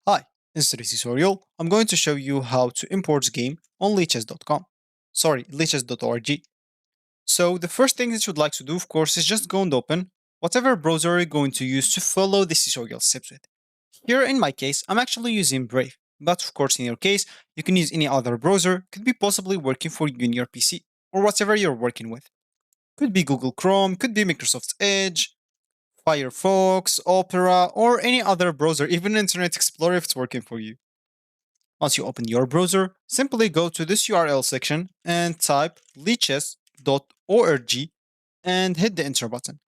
Hi, in today's tutorial, I'm going to show you how to import game on lichess.com. Sorry, lichess.org. So the first thing that you'd like to do, of course, is just go and open whatever browser you're going to use to follow this tutorial steps with. Here in my case, I'm actually using Brave, but of course in your case, you can use any other browser, could be possibly working for you in your PC, or whatever you're working with. Could be Google Chrome, could be Microsoft Edge, Firefox, Opera, or any other browser, even Internet Explorer if it's working for you. Once you open your browser, simply go to this URL section and type lichess.org and hit the enter button.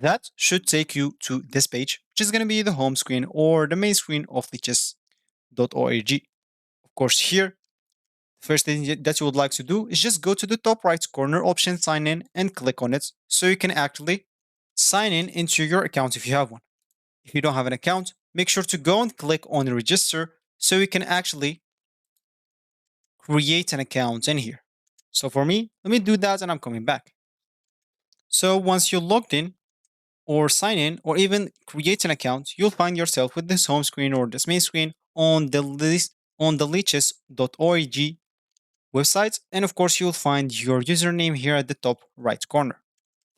That should take you to this page, which is going to be the home screen or the main screen of lichess.org. Of course, here, first thing that you would like to do is just go to the top right corner option sign in and click on it so you can actually sign in into your account if you have one. If you don't have an account, make sure to go and click on register so you can actually create an account in here. So for me, let me do that and I'm coming back. So once you're logged in or sign in or even create an account, you'll find yourself with this home screen or this main screen on the list on the lichess.org website. And of course, you'll find your username here at the top right corner.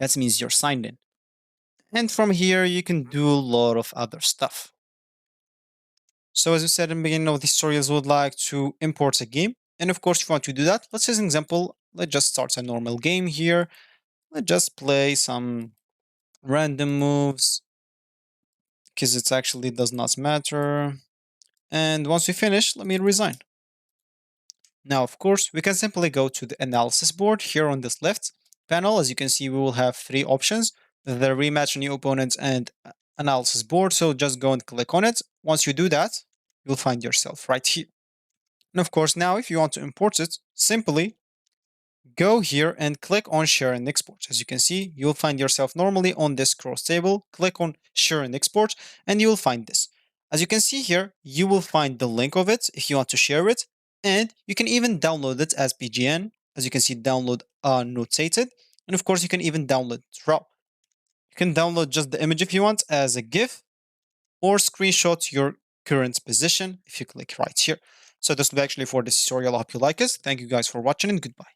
That means you're signed in. And from here, you can do a lot of other stuff. So as I said in the beginning of this tutorials, would like to import a game. And of course, if you want to do that, let's as an example, let's just start a normal game here. Let's just play some random moves because it actually does not matter. And once we finish, let me resign. Now, of course, we can simply go to the analysis board here on this left panel. As you can see, we will have three options: the rematch, new opponents, and analysis board. So just go and click on it. Once you do that, you'll find yourself right here. And of course, now if you want to import it, simply go here and click on share and export. As you can see, you'll find yourself normally on this cross table. Click on share and export and you will find this. As you can see here, you will find the link of it if you want to share it, and you can even download it as PGN. As you can see, download annotated, and of course you can even download it raw. You can download just the image if you want as a GIF, or screenshot your current position if you click right here. So this will be actually for this tutorial. I hope you like it. Thank you guys for watching and goodbye.